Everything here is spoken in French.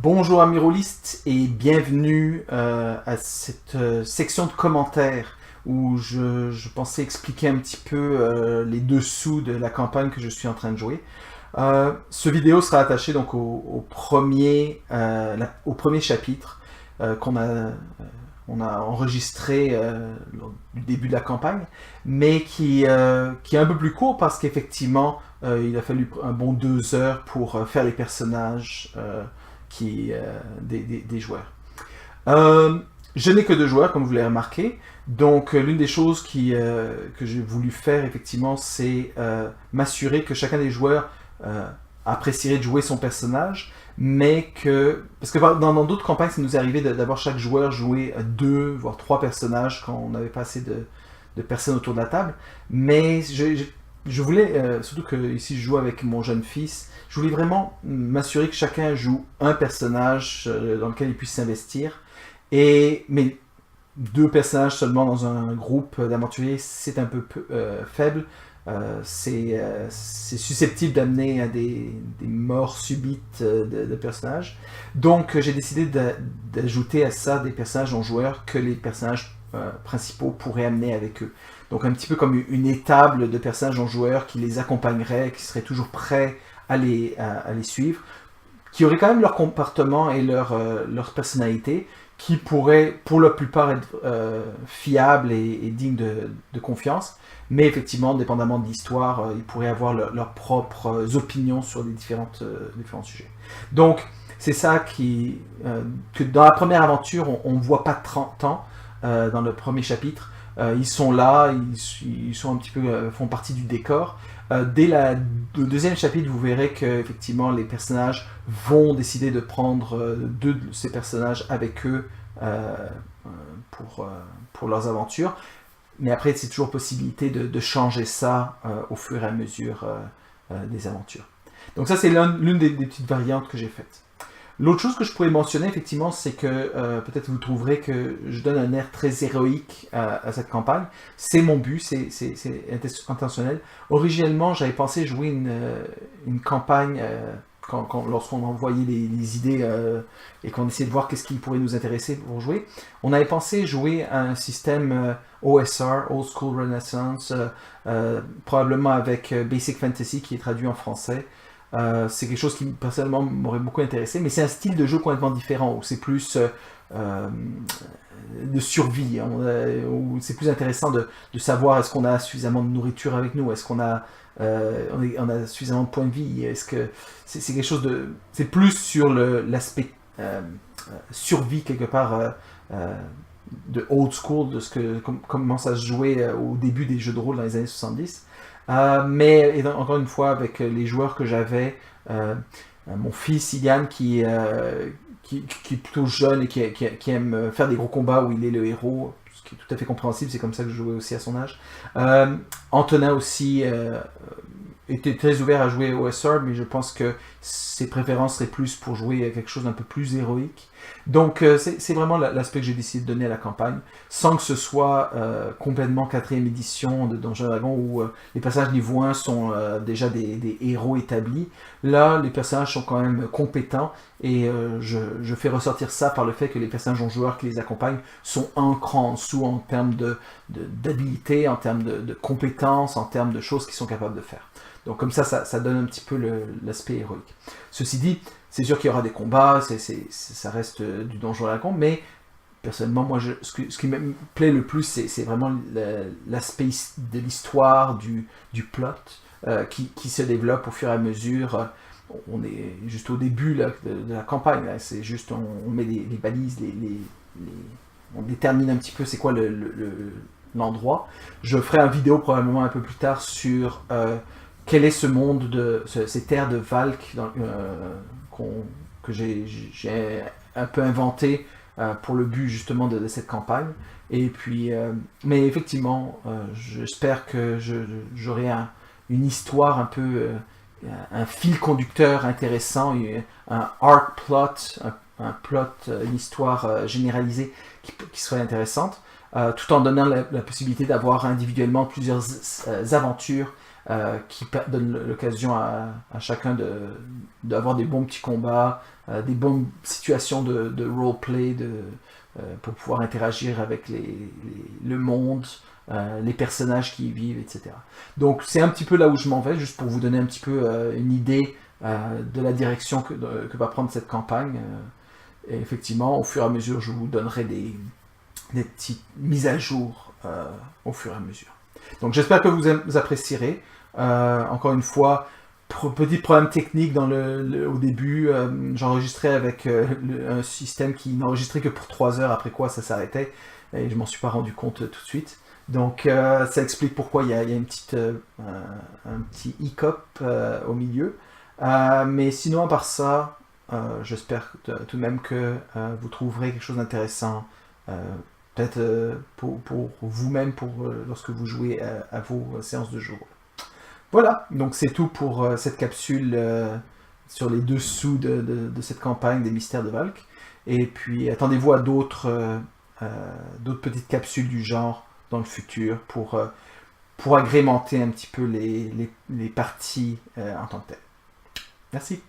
Bonjour amis rôlistes et bienvenue à cette section de commentaires où je pensais expliquer un petit peu les dessous de la campagne que je suis en train de jouer. Ce vidéo sera attaché donc au premier chapitre on a enregistré lors du début de la campagne, mais qui est un peu plus court parce qu'effectivement il a fallu un bon 2 heures pour faire les personnages des joueurs. Je n'ai que 2 joueurs, comme vous l'avez remarqué. Donc, l'une des choses que j'ai voulu faire, effectivement, c'est m'assurer que chacun des joueurs apprécierait de jouer son personnage, mais que... Parce que dans d'autres campagnes, ça nous est arrivé d'avoir chaque joueur jouer 2, voire 3 personnages quand on n'avait pas assez de personnes autour de la table. Mais je voulais, surtout que ici je joue avec mon jeune fils, je voulais vraiment m'assurer que chacun joue un personnage dans lequel il puisse s'investir. Mais 2 personnages seulement dans un groupe d'aventuriers, c'est un peu faible. C'est susceptible d'amener à des morts subites de personnages. Donc j'ai décidé d'ajouter à ça des personnages non joueurs que les personnages principaux pourraient amener avec eux. Donc un petit peu comme une étable de personnages non joueurs qui les accompagnerait, qui seraient toujours prêts à les suivre, qui auraient quand même leur comportement et leur personnalité, qui pourraient pour la plupart être fiables et dignes de confiance, mais effectivement, dépendamment de l'histoire, ils pourraient avoir leurs propres opinions sur les différents sujets. Donc, c'est ça que dans la première aventure, on ne voit pas 30 ans dans le premier chapitre. Ils sont là, ils sont un petit peu, font partie du décor. Dès le deuxième chapitre, vous verrez que effectivement les personnages vont décider de prendre 2 de ces personnages avec eux pour leurs aventures. Mais après, c'est toujours possibilité de changer ça au fur et à mesure des aventures. Donc ça, c'est l'une des petites variantes que j'ai faites. L'autre chose que je pourrais mentionner, effectivement, c'est que peut-être vous trouverez que je donne un air très héroïque à cette campagne. C'est mon but, c'est intentionnel. Originellement, j'avais pensé jouer une campagne, lorsqu'on envoyait les idées et qu'on essayait de voir qu'est-ce qui pourrait nous intéresser pour jouer. On avait pensé jouer un système OSR, Old School Renaissance, probablement avec Basic Fantasy qui est traduit en français. C'est quelque chose qui personnellement m'aurait beaucoup intéressé, mais c'est un style de jeu complètement différent où c'est plus de survie, où c'est plus intéressant de savoir est-ce qu'on a suffisamment de nourriture avec nous, est-ce qu'on a on a suffisamment de points de vie, est-ce que c'est quelque chose de, c'est plus sur l'aspect survie quelque part de old school, de comment ça se jouait au début des jeux de rôle dans les années 70. Mais encore une fois, avec les joueurs que j'avais, mon fils Ilian qui est plutôt jeune et qui aime faire des gros combats où il est le héros, ce qui est tout à fait compréhensible, c'est comme ça que je jouais aussi à son âge. Antonin aussi était très ouvert à jouer au OSR, mais je pense que ses préférences seraient plus pour jouer à quelque chose d'un peu plus héroïque. Donc c'est vraiment l'aspect que j'ai décidé de donner à la campagne, sans que ce soit complètement 4ème édition de Donjons & Dragons où les personnages niveau 1 sont déjà des héros établis. Là, les personnages sont quand même compétents et je fais ressortir ça par le fait que les personnages non joueurs qui les accompagnent sont un cran en dessous en termes d'habilité, en termes de compétences, en termes de choses qu'ils sont capables de faire. Donc comme ça donne un petit peu l'aspect héroïque. Ceci dit, c'est sûr qu'il y aura des combats, ça reste du Donjon Dragon, mais personnellement, moi, ce qui me plaît le plus, c'est vraiment l'aspect de l'histoire, du plot, qui se développe au fur et à mesure. On est juste au début là, de la campagne, c'est juste, on met les balises, on détermine un petit peu c'est quoi l'endroit. Je ferai une vidéo probablement un peu plus tard sur quel est ce monde, ces terres de Valk que j'ai un peu inventé pour le but justement de cette campagne. Et puis, mais effectivement, j'espère que j'aurai une histoire un peu, un fil conducteur intéressant, un arc plot, une histoire généralisée qui serait intéressante, tout en donnant la possibilité d'avoir individuellement plusieurs aventures qui donne l'occasion à chacun d'avoir des bons petits combats, des bonnes situations de roleplay, pour pouvoir interagir avec le monde, les personnages qui y vivent, etc. Donc c'est un petit peu là où je m'en vais, juste pour vous donner un petit peu une idée de la direction que va prendre cette campagne. Et effectivement, au fur et à mesure, je vous donnerai des petites mises à jour au fur et à mesure. Donc j'espère que vous apprécierez. Encore une fois, petit problème technique au début, j'enregistrais avec un système qui n'enregistrait que pour 3 heures, après quoi ça s'arrêtait, et je m'en suis pas rendu compte tout de suite. Donc ça explique pourquoi il y a un petit hiccup au milieu. Mais sinon, à part ça, j'espère tout de même que vous trouverez quelque chose d'intéressant, peut-être pour vous-même, lorsque vous jouez à vos séances de jeu. Voilà, donc c'est tout pour cette capsule sur les dessous de cette campagne des Mystères de Valk. Et puis attendez-vous à d'autres petites capsules du genre dans le futur pour agrémenter un petit peu les parties en tant que telles. Merci.